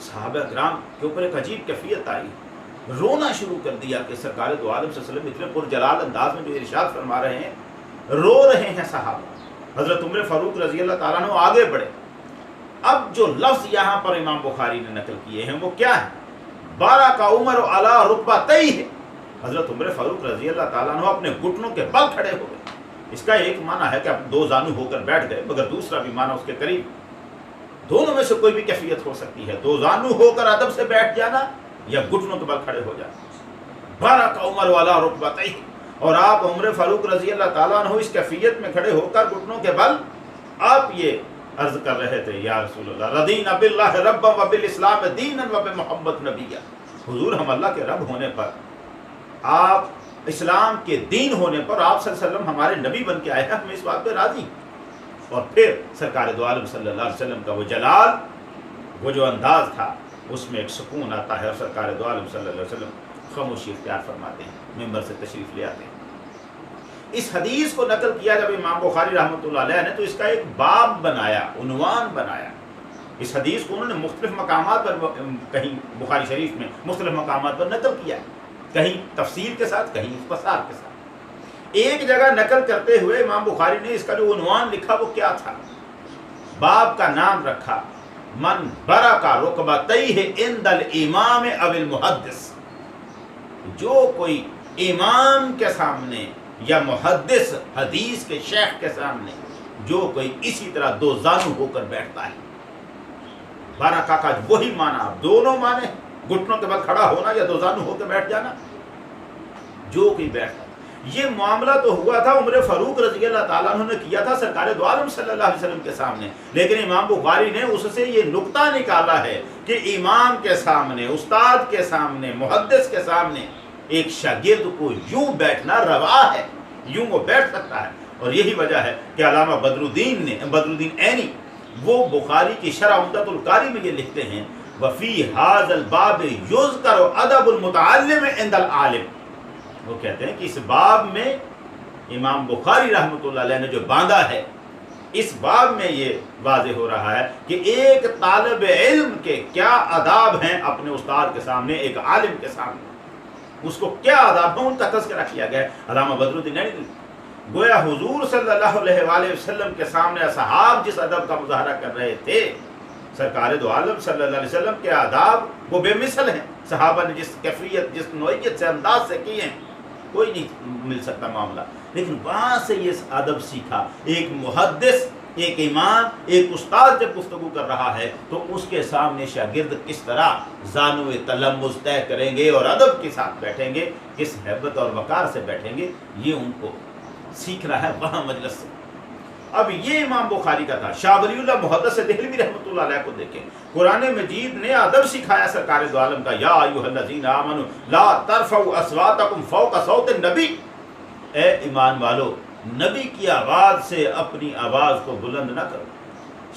صحابہ کرام کے اوپر ایک عجیب کیفیت آئی، رونا شروع کر دیا کہ سرکار دو عالم صلی اللہ علیہ وسلم اتنے پرجلال انداز میں جو ارشاد فرما رہے ہیں، رو رہے ہیں صحابہ۔ حضرت عمر فاروق رضی اللہ تعالیٰ عنہ آگے بڑھے۔ اب جو لفظ یہاں پر امام بخاری نے نقل کیے ہیں وہ کیا ہے؟ بارہ کا عمر علی رکبتیہ ہے، حضرت عمر فاروق رضی اللہ تعالیٰ عنہ اپنے گھٹنوں کے بل کھڑے ہو گئے۔ اس کا ایک معنی ہے کہ اب دو زانو ہو کر بیٹھ گئے، مگر دوسرا بھی معنی اس کے قریب، دونوں میں سے کوئی بھی کیفیت ہو سکتی ہے، دو زانو ہو کر ادب سے بیٹھ جانا یا گھٹنوں کے بل کھڑے ہو جانا۔ بارہ کا عمر علی رکبتیہ، اور آپ عمر فاروق رضی اللہ تعالیٰ عنہ اس کیفیت میں کھڑے ہو کر گھٹنوں کے بل آپ یہ عرض کر رہے تھے، یا رسول اللہ رضینا باللہ ربا وبالاسلام دینا وبمحمد نبیا، حضور ہم اللہ کے رب ہونے پر، آپ اسلام کے دین ہونے پر آپ صلی اللہ علیہ وسلم ہمارے نبی بن کے آئے ہیں، ہم اس بات پہ راضی۔ اور پھر سرکار دو عالم صلی اللہ علیہ وسلم کا وہ جلال، وہ جو انداز تھا، اس میں ایک سکون آتا ہے، اور سرکار دو عالم صلی اللہ علیہ وسلم خاموشی اختیار فرماتے ہیں، ممبر سے تشریف لے آتے ہیں۔ اس حدیث کو نقل کیا جب امام بخاری رحمۃ اللہ علیہ نے تو اس کا ایک باب بنایا، عنوان بنایا۔ اس حدیث کو انہوں نے مختلف مقامات پر، کہیں بخاری شریف میں مختلف مقامات پر نقل کیا، کہیں تفصیل کے ساتھ، کہیں اختصار کے ساتھ۔ ایک جگہ نقل کرتے ہوئے امام بخاری نے اس کا جو عنوان لکھا وہ کیا تھا؟ باب کا نام رکھا من برک رکبتیہ عند الامام او المحدث، جو کوئی امام کے سامنے یا محدث حدیث کے شیخ کے سامنے جو کوئی اسی طرح دو زانو ہو کر بیٹھتا ہے۔ برکہ کا وہی معنی، دونوں معنی، گھٹنوں کے بل کھڑا ہونا یا دو زانو ہو کے بیٹھ جانا، جو کوئی بیٹھتا۔ یہ معاملہ تو ہوا تھا عمر فاروق رضی اللہ تعالیٰ عنہ نے کیا تھا سرکار دو عالم صلی اللہ علیہ وسلم کے سامنے، لیکن امام بخاری نے اس سے یہ نقطہ نکالا ہے کہ امام کے سامنے، استاد کے سامنے، محدث کے سامنے ایک شاگرد کو یوں بیٹھنا روا ہے، یوں وہ بیٹھ سکتا ہے۔ اور یہی وجہ ہے کہ علامہ بدرالدین عینی وہ بخاری کی شرح عمدۃ القاری میں یہ لکھتے ہیں وفی ھذا الباب یذکر ادب المتعلم عند العالم، وہ کہتے ہیں کہ اس باب میں امام بخاری رحمۃ اللہ علیہ نے جو باندھا ہے، اس باب میں یہ واضح ہو رہا ہے کہ ایک طالب علم کے کیا آداب ہیں اپنے استاد کے سامنے، ایک عالم کے سامنے اس کو کیا آداب ہیں، ان کا تذکرہ کیا گیا ہے۔ علامہ بدرالدین عینی گویا حضور صلی اللہ علیہ وآلہ وسلم کے سامنے اصحاب جس ادب کا مظاہرہ کر رہے تھے، سرکار دو عالم صلی اللہ علیہ وسلم کے آداب وہ بے مثل ہیں۔ صحابہ نے جس کیفیت، جس نوعیت سے، انداز سے کیے ہیں، کوئی نہیں مل سکتا معاملہ۔ لیکن وہاں سے یہ ادب سیکھا، ایک محدث، ایک امام، ایک استاد جب گفتگو کر رہا ہے تو اس کے سامنے شاگرد کس طرح زانو تلمذ طے کریں گے اور ادب کے ساتھ بیٹھیں گے، کس ہیبت اور وقار سے بیٹھیں گے، یہ ان کو سیکھنا ہے وہاں مجلس سے۔ اب یہ امام بخاری کا تھا۔ شاہ ولی اللہ محدث دہلوی رحمۃ اللہ علیہ کو دیکھیں، قرآن مجید نے ادب سکھایا سرکار دو عالم کا، یا ایھا الذین آمنوا لا ترفعوا اصواتکم فوق صوت النبی، اے ایمان والو نبی کی آواز سے اپنی آواز کو بلند نہ کرو۔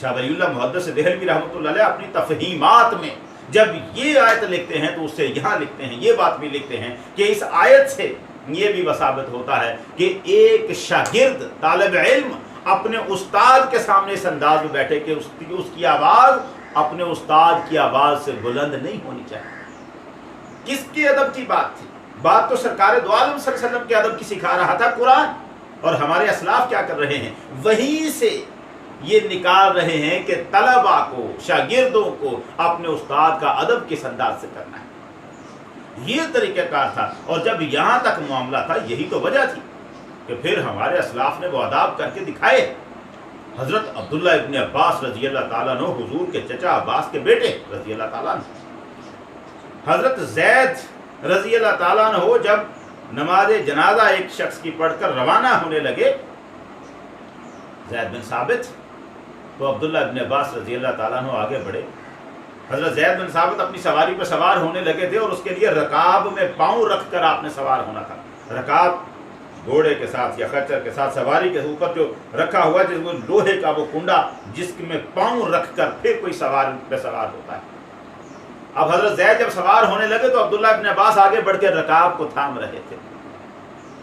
شاہ ولی اللہ محدث دہلوی رحمۃ اللہ علیہ اپنی تفہیمات میں جب یہ آیت لکھتے ہیں تو اس سے یہاں لکھتے ہیں، یہ بات بھی لکھتے ہیں کہ اس آیت سے یہ بھی ثابت ہوتا ہے کہ ایک شاگرد، طالب علم اپنے استاد کے سامنے اس انداز میں بیٹھے کہ اس کی آواز اپنے استاد کی آواز سے بلند نہیں ہونی چاہیے۔ کس کے ادب کی بات تھی؟ بات تو سرکار دو عالم صلی اللہ علیہ وسلم کے ادب کی سکھا رہا تھا قرآن، اور ہمارے اسلاف کیا کر رہے ہیں؟ وہیں سے یہ نکال رہے ہیں کہ طلباء کو، شاگردوں کو اپنے استاد کا ادب کس انداز سے کرنا ہے، یہ طریقہ کار تھا۔ اور جب یہاں تک معاملہ تھا، یہی تو وجہ تھی کہ پھر ہمارے اسلاف نے وہ آداب کر کے دکھائے۔ حضرت عبداللہ ابن عباس رضی اللہ تعالیٰ عنہ، حضور کے چچا عباس کے بیٹے رضی اللہ تعالیٰ عنہ، حضرت زید رضی اللہ تعالیٰ عنہ جب نماز جنازہ ایک شخص کی پڑھ کر روانہ ہونے لگے، زید بن ثابت، تو عبداللہ ابن عباس رضی اللہ تعالیٰ عنہ آگے بڑھے۔ حضرت زید بن ثابت اپنی سواری پر سوار ہونے لگے تھے اور اس کے لیے رکاب میں پاؤں رکھ کر آپ نے سوار ہونا تھا۔ رکاب گھوڑے کے ساتھ یا خچر کے ساتھ سواری کے اوپر جو رکھا ہوا، جس میں لوہے کا وہ کنڈا جس میں پاؤں رکھ کر پھر کوئی سوار پہ سوار ہوتا ہے۔ اب حضرت زید جب سوار ہونے لگے تو عبداللہ ابن عباس آگے بڑھ کے رکاب کو تھام رہے تھے۔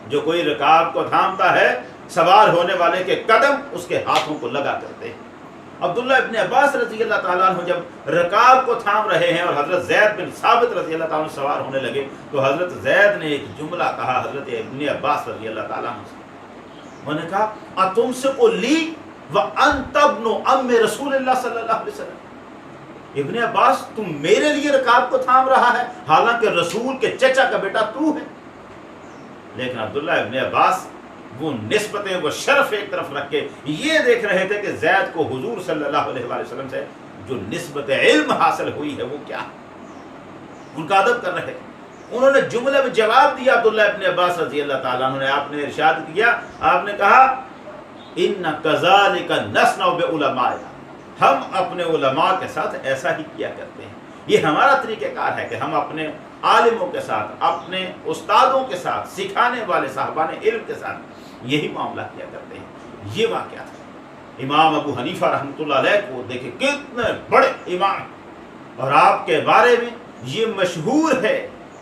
جو کوئی رکاب کو تھامتا ہے، سوار ہونے والے کے قدم اس کے ہاتھوں کو لگا کرتے ہیں۔ عبداللہ ابن عباس رضی اللہ تعالیٰ عنہ جب رکاب کو تھام رہے ہیں اور حضرت زید بن ثابت رضی اللہ تعالیٰ عنہ سوار ہونے لگے تو حضرت زید نے ایک جملہ کہا حضرت ابن عباس رضی اللہ تعالیٰ عنہ سے. انہوں نے کہا اتمسک لی وانت ابن ام رسول اللہ صلی اللہ علیہ وسلم. ابن عباس تم میرے لیے رکاب کو تھام رہا ہے حالانکہ رسول کے چچا کا بیٹا تو ہے. لیکن عبداللہ ابن عباس وہ نسبتیں وہ شرف ایک طرف رکھ کے یہ دیکھ رہے تھے کہ زید کو حضور صلی اللہ علیہ وآلہ وسلم سے جو نسبت علم حاصل ہوئی ہے وہ کیا ہے، ان کا ادب کر رہے. انہوں نے جملے میں جواب دیا عبداللہ ابن عباس رضی اللہ تعالیٰ عنہ نے. آپ نے ارشاد کیا، آپ نے کہا ان کذالک نصنع بعلمائنا، ہم اپنے علماء کے ساتھ ایسا ہی کیا کرتے ہیں. یہ ہمارا طریقہ کار ہے کہ ہم اپنے عالموں کے ساتھ، اپنے استادوں کے ساتھ، سکھانے والے صاحبان علم کے ساتھ یہی معاملہ کیا کرتے ہیں. یہ واقعہ تھا. امام ابو حنیفہ رحمۃ اللہ علیہ کو دیکھیں کتنے بڑے امام، اور آپ کے بارے میں یہ مشہور ہے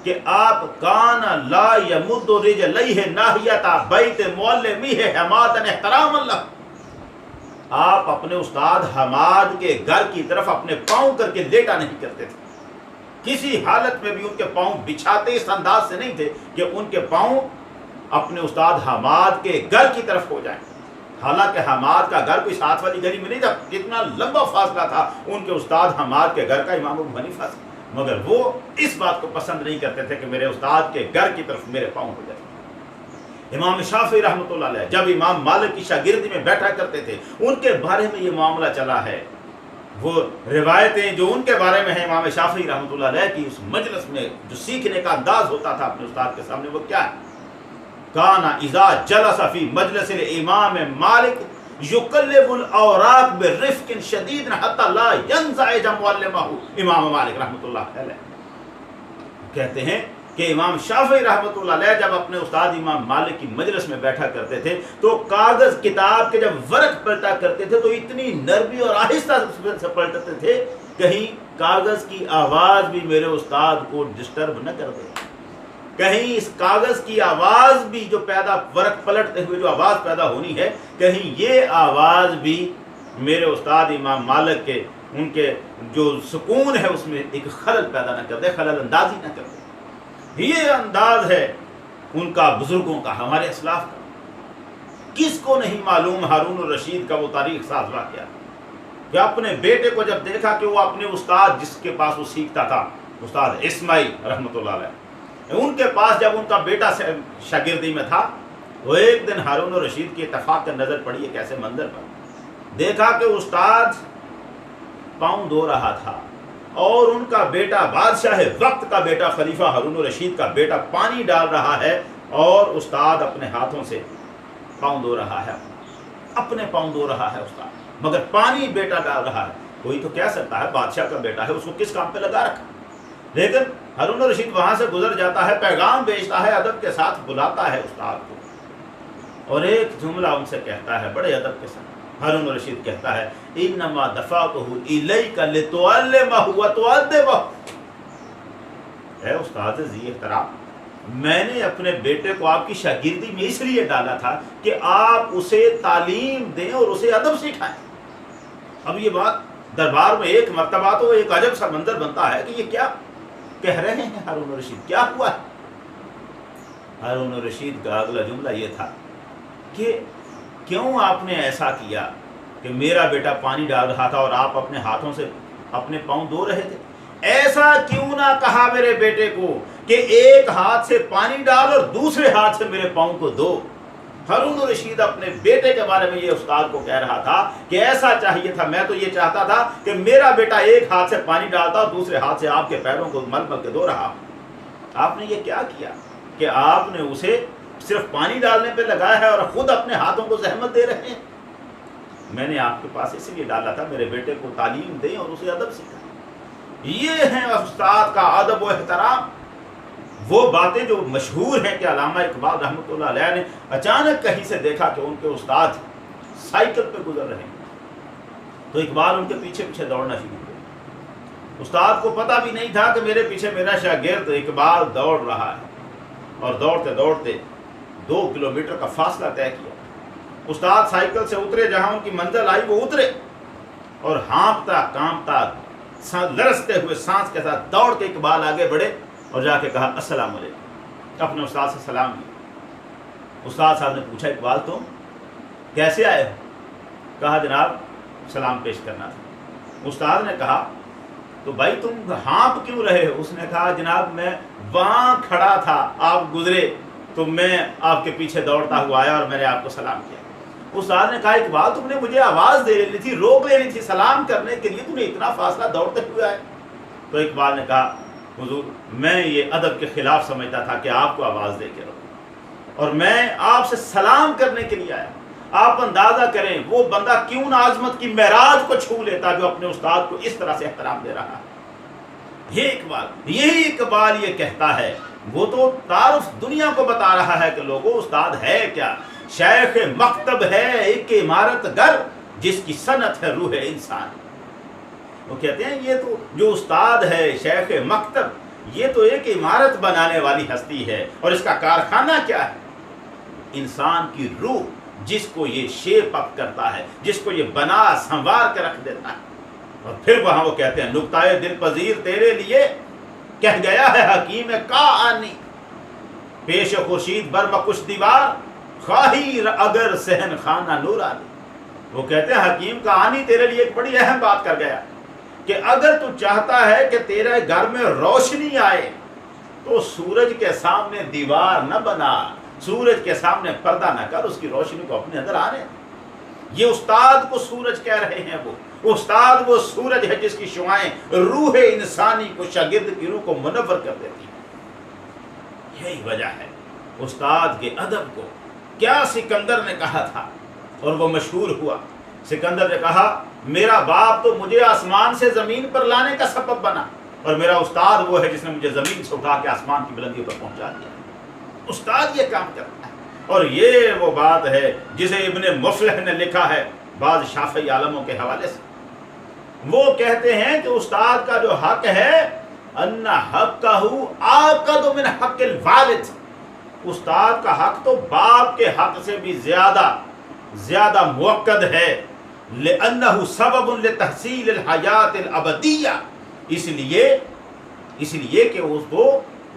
کہ آپ کان لا یمد رجلیہ ناحیۃ بیت معلمہ حمادا احتراما لہ. آپ اپنے استاد حماد کے گھر کی طرف اپنے پاؤں کر کے لیٹا نہیں کرتے تھے. کسی حالت میں بھی ان کے پاؤں بچھاتے اس انداز سے نہیں تھے کہ ان کے پاؤں اپنے استاد حماد کے گھر کی طرف ہو جائیں. حالانکہ حماد کا گھر کوئی ساتھ والی گلی میں نہیں تھا، کتنا لمبا فاصلہ تھا ان کے استاد حماد کے گھر کا امام ابو حنیفہ سے، مگر وہ اس بات کو پسند نہیں کرتے تھے کہ میرے استاد کے گھر کی طرف میرے پاؤں ہو جائے. امام شافعی رحمۃ اللہ علیہ جب امام مالک کی شاگردی میں بیٹھا کرتے تھے ان کے بارے میں یہ معاملہ چلا ہے. وہ روایتیں جو ان کے بارے میں ہیں امام شافعی رحمۃ اللہ علیہ کی اس مجلس میں جو سیکھنے کا انداز ہوتا تھا اپنے استاد کے سامنے، وہ کیا ہے؟ کانا اذا جلس فی مجلس الامام مالک یقلب الاوراق برفق شدید حتی لا ینزعج معلمہ. امام مالک رحمۃ اللہ علیہ کہتے ہیں کہ امام شافعی رحمۃ اللہ علیہ جب اپنے استاد امام مالک کی مجلس میں بیٹھا کرتے تھے تو کاغذ کتاب کے جب ورق پلٹا کرتے تھے تو اتنی نرمی اور آہستہ سے پلٹتے تھے کہیں کاغذ کی آواز بھی میرے استاد کو ڈسٹرب نہ کر دے، کہیں اس کاغذ کی آواز بھی جو پیدا ورق پلٹتے ہوئے جو آواز پیدا ہونی ہے کہیں یہ آواز بھی میرے استاد امام مالک کے ان کے جو سکون ہے اس میں ایک خلل پیدا نہ کر دے، خلل اندازی نہ کر دے. یہ انداز ہے ان کا، بزرگوں کا، ہمارے اسلاف کا. کس کو نہیں معلوم ہارون الرشید کا وہ تاریخ ساز واقعہ کہ اپنے بیٹے کو جب دیکھا کہ وہ اپنے استاد جس کے پاس وہ سیکھتا تھا استاد اسماعیل رحمۃ اللہ علیہ، ان کے پاس جب ان کا بیٹا شاگردی میں تھا وہ ایک دن ہارون الرشید کی اتفاق کر نظر پڑی ایک ایسے منظر پر، دیکھا کہ استاد پاؤں دھو رہا تھا اور ان کا بیٹا بادشاہ وقت کا بیٹا خلیفہ ہارون الرشید کا بیٹا پانی ڈال رہا ہے اور استاد اپنے ہاتھوں سے پاؤں دھو رہا ہے، اپنے پاؤں دھو رہا ہے استاد، مگر پانی بیٹا ڈال رہا ہے. کوئی تو کہہ سکتا ہے بادشاہ کا بیٹا ہے اس کو کس کام پہ لگا رکھا، لیکن ہارون الرشید وہاں سے گزر جاتا ہے، پیغام بھیجتا ہے، ادب کے ساتھ بلاتا ہے استاد کو اور ایک جملہ ان سے کہتا ہے بڑے ادب کے ساتھ. ہارون الرشید کہتا ہے انما دفعتہ الیک لتعلمہ وتؤدبہ. اے استاد ذی احترام، میں نے اپنے بیٹے کو آپ کی شاگردی میں اس لیے ڈالا تھا کہ آپ اسے تعلیم دیں اور اسے ادب سکھائیں. اب یہ بات دربار میں ایک مرتبہ تو ایک عجب سا منظر بنتا ہے کہ یہ کیا کہہ رہے ہیں ہارون الرشید، کیا ہوا ہے؟ ہارون الرشید کا اگلا جملہ یہ تھا کہ کیوں آپ نے ایسا کیا کہ میرا بیٹا پانی ڈال رہا تھا اور آپ اپنے ہاتھوں سے اپنے پاؤں دھو رہے تھے؟ ایسا کیوں نہ کہا میرے بیٹے کو کہ ایک ہاتھ سے پانی ڈال اور دوسرے ہاتھ سے میرے پاؤں کو دھو. ہارون الرشید اپنے بیٹے کے بارے میں یہ استاد کو کہہ رہا تھا کہ ایسا چاہیے تھا، میں تو یہ چاہتا تھا کہ میرا بیٹا ایک ہاتھ سے پانی ڈالتا اور دوسرے ہاتھ سے آپ کے پیروں کو مل مل کے دھو رہا. آپ نے یہ کیا کیا کہ آپ نے اسے صرف پانی ڈالنے پہ لگایا ہے اور خود اپنے ہاتھوں کو زحمت دے رہے ہیں. میں نے آپ کے پاس اس لیے ڈالا تھا میرے بیٹے کو تعلیم دیں اور اسے ادب سکھائیں. یہ ہیں استاد کا ادب و احترام. وہ باتیں جو مشہور ہیں کہ علامہ اقبال رحمۃ اللہ علیہ نے اچانک کہیں سے دیکھا کہ ان کے استاد سائیکل پہ گزر رہے ہیں تو اقبال ان کے پیچھے پیچھے دوڑنا شروع کیا. استاد کو پتہ بھی نہیں تھا کہ میرے پیچھے میرا شاگرد اقبال دوڑ رہا ہے، اور دوڑتے دوڑتے 2 کلومیٹر کا فاصلہ طے کیا. استاد سائیکل سے اترے، جہاں ان کی منزل آئی وہ اترے اور ہانپتا کانپتا لرزتے ہوئے سانس کے ساتھ دوڑ کے اقبال آگے بڑھے اور جا کے کہا السلام علیکم، اپنے استاد سے سلام کیا۔ استاد صاحب نے پوچھا اقبال تم کیسے آئے ہو؟ کہا جناب سلام پیش کرنا تھا۔ استاد نے کہا تو بھائی تم ہانپ کیوں رہے ہو؟ اس نے کہا جناب میں وہاں کھڑا تھا، آپ گزرے تو میں آپ کے پیچھے دوڑتا ہوا آیا اور میں نے آپ کو سلام کیا۔ استاد نے کہا اقبال تم نے مجھے آواز دے لینی تھی، روک لینی تھی سلام کرنے کے لیے، تم نے اتنا فاصلہ دوڑتے ہوئے آئے۔ تو اقبال نے کہا حضور میں یہ ادب کے خلاف سمجھتا تھا کہ آپ کو آواز دے کے رکھوں، اور میں آپ سے سلام کرنے کے لیے آیا۔ آپ اندازہ کریں وہ بندہ کیوں نہ عظمت کی معراج کو چھو لیتا جو اپنے استاد کو اس طرح سے احترام دے رہا ہے۔ یہ اقبال، یہی اقبال یہ کہتا ہے، وہ تو تعارف دنیا کو بتا رہا ہے کہ لوگوں استاد ہے کیا؟ شیخ مکتب ہے ایک عمارت گر جس کی صنعت ہے روح انسان۔ وہ کہتے ہیں یہ تو جو استاد ہے شیخ مکتب یہ تو ایک عمارت بنانے والی ہستی ہے، اور اس کا کارخانہ کیا ہے؟ انسان کی روح، جس کو یہ شیپ اپ کرتا ہے، جس کو یہ بنا سنوار کے رکھ دیتا ہے۔ اور پھر وہاں وہ کہتے ہیں نکتۂ دل پذیر تیرے لیے کہہ گیا ہے حکیم کا آنی، پیش خورشید بر مکش دیوار خواہی اگر صحن خانہ نورانی۔ وہ کہتے ہیں حکیم کا آنی تیرے لیے ایک بڑی اہم بات کر گیا کہ اگر تو چاہتا ہے کہ تیرے گھر میں روشنی آئے تو سورج کے سامنے دیوار نہ بنا، سورج کے سامنے پردہ نہ کر، اس کی روشنی کو اپنے اندر آنے۔ یہ استاد کو سورج کہہ رہے ہیں، وہ استاد وہ سورج ہے جس کی شعائیں روح انسانی کو، شاگرد کی روح کو منور کر دیتی ہیں۔ یہی وجہ ہے استاد کے ادب کو کیا سکندر نے کہا تھا اور وہ مشہور ہوا۔ سکندر نے کہا میرا باپ تو مجھے آسمان سے زمین پر لانے کا سبب بنا، اور میرا استاد وہ ہے جس نے مجھے زمین سے اٹھا کے آسمان کی بلندیوں پر پہنچا دیا۔ استاد یہ کام کرتا ہے، اور یہ وہ بات ہے جسے ابن مفلح نے لکھا ہے بعض شافعی عالموں کے حوالے سے۔ وہ کہتے ہیں کہ استاد کا جو حق ہے ان حقہ آکد من حق الوالد، استاد کا حق تو باپ کے حق سے بھی زیادہ موقد ہے، لأنہ سبب لتحصیل الحیات الابدیہ، اس لیے کہ اس کو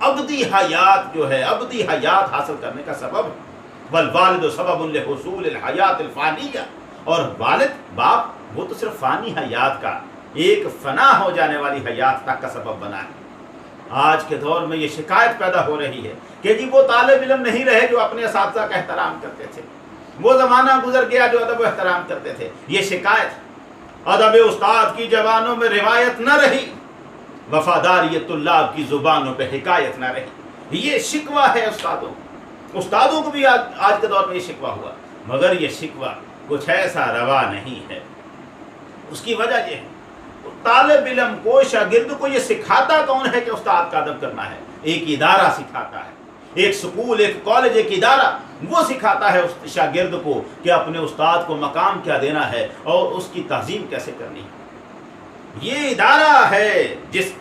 ابدی حیات جو ہے، ابدی حیات حاصل کرنے کا سبب ہے۔ والوالد سبب لحصول الحیات الفانیہ، اور والد باپ وہ تو صرف فانی حیات کا، ایک فنا ہو جانے والی حیات تک کا سبب بنا ہے۔ آج کے دور میں یہ شکایت پیدا ہو رہی ہے کہ جی وہ طالب علم نہیں رہے جو اپنے اساتذہ کا احترام کرتے تھے، وہ زمانہ گزر گیا جو ادب و احترام کرتے تھے۔ یہ شکایت، ادب استاد کی زبانوں میں روایت نہ رہی، وفاداری طلاب کی زبانوں پہ حکایت نہ رہی، یہ شکوہ ہے استادوں کو بھی آج کے دور میں یہ شکوہ ہوا، مگر یہ شکوہ کچھ ایسا روا نہیں ہے۔ اس کی وجہ یہ ہے طالب علم کو، شاگرد کو یہ سکھاتا کون ہے کہ استاد کا ادب کرنا ہے؟ ایک ادارہ سکھاتا ہے، ایک سکول، ایک کالج، ایک ادارہ، وہ سکھاتا ہے اس شاگرد کو کہ اپنے استاد کو مقام کیا دینا ہے اور اس کی تعظیم کیسے کرنی ہے۔ یہ ادارہ ہے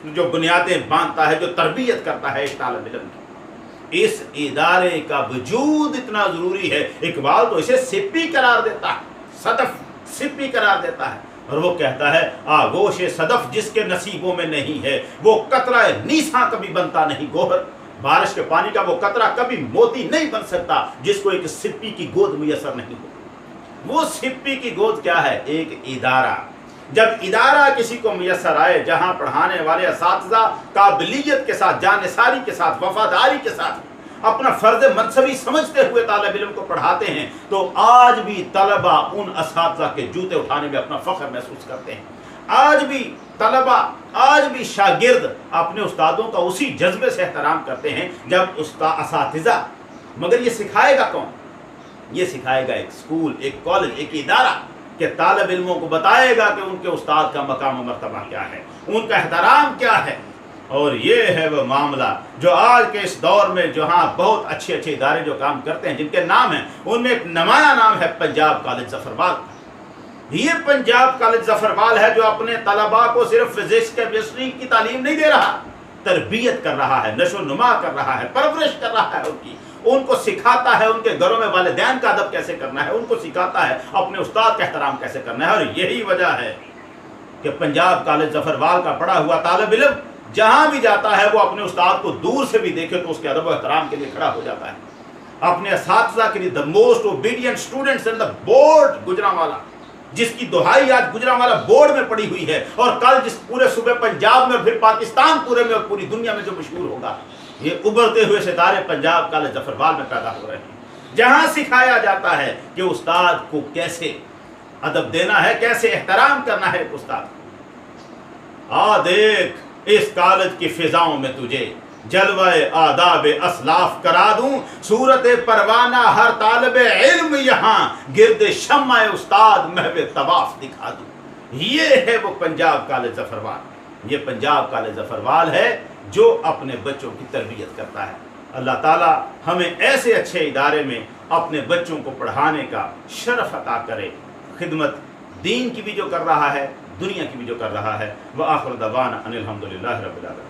جو بنیادیں باندھتا ہے، جو تربیت کرتا ہے ایک طالب علم کی۔ اس ادارے کا وجود اتنا ضروری ہے، اقبال تو اسے سپی قرار دیتا ہے، صدف سپی قرار دیتا ہے، اور وہ کہتا ہے آغوش صدف جس کے نصیبوں میں نہیں ہے، وہ قطرہ نیساں کبھی بنتا نہیں گوہر، بارش کے پانی کا وہ قطرہ کبھی موتی نہیں بن سکتا جس کو ایک سپی کی گود میسر نہیں ہوتی۔ وہ سپی کی گود کیا ہے؟ ایک ادارہ۔ جب ادارہ کسی کو میسر آئے جہاں پڑھانے والے اساتذہ قابلیت کے ساتھ، جانثاری کے ساتھ، وفاداری کے ساتھ اپنا فرض منصبی سمجھتے ہوئے طالب علم کو پڑھاتے ہیں، تو آج بھی طلبہ ان اساتذہ کے جوتے اٹھانے میں اپنا فخر محسوس کرتے ہیں۔ آج بھی طلبہ، آج بھی شاگرد اپنے استادوں کا اسی جذبے سے احترام کرتے ہیں جب اساتذہ، مگر یہ سکھائے گا کون؟ یہ سکھائے گا ایک اسکول، ایک کالج، ایک ادارہ، کہ طالب علموں کو بتائے گا کہ ان کے استاد کا مقام و مرتبہ کیا ہے، ان کا احترام کیا ہے۔ اور یہ ہے وہ معاملہ جو آج کے اس دور میں جہاں بہت اچھے ادارے جو کام کرتے ہیں، جن کے نام ہیں، ان میں ایک نمایاں نام ہے پنجاب کالج ظفربال۔ یہ پنجاب کالج ظفربال ہے جو اپنے طلباء کو صرف فزکس کیمسٹری کی تعلیم نہیں دے رہا، تربیت کر رہا ہے، نشو و نما کر رہا ہے، پرورش کر رہا ہے ان کو سکھاتا ہے ان کے گھروں میں والدین کا ادب کیسے کرنا ہے، ان کو سکھاتا ہے اپنے استاد کا احترام کیسے کرنا ہے۔ اور یہی وجہ ہے کہ پنجاب کالج ظفروال کا پڑھا ہوا طالب علم جہاں بھی جاتا ہے وہ اپنے استاد کو دور سے بھی دیکھے تو اس کے ادب و احترام کے لیے کھڑا ہو جاتا ہے. اپنے اساتذہ کے لیے the most obedient students in the board Gujranwala, جس کی دہائی آج گجرانوالا بورڈ میں پڑی ہوئی ہے، اور کل جس پورے صوبے پنجاب میں اور پھر پاکستان پورے میں اور پوری دنیا میں جو مشہور ہوگا. یہ ابھرتے ہوئے ستارے پنجاب کالج ظفروال میں پیدا ہو رہے ہیں، جہاں سکھایا جاتا ہے کہ استاد کو کیسے ادب دینا ہے، کیسے احترام کرنا ہے ایک استاد. دیکھ اس کالج کی فضاؤں میں تجھے جلوہ آداب اسلاف کرا دوں، صورت پروانہ ہر طالب علم یہاں گرد شمع استاد محو طواف دکھا دوں. یہ ہے وہ پنجاب کالج ظفروال. یہ پنجاب کالج ظفروال ہے جو اپنے بچوں کی تربیت کرتا ہے. اللہ تعالی ہمیں ایسے اچھے ادارے میں اپنے بچوں کو پڑھانے کا شرف عطا کرے. خدمت دین کی بھی جو کر رہا ہے، دنیا کی بھی جو کر رہا ہے. وآخر دعوانا ان الحمدللہ رب العالمین.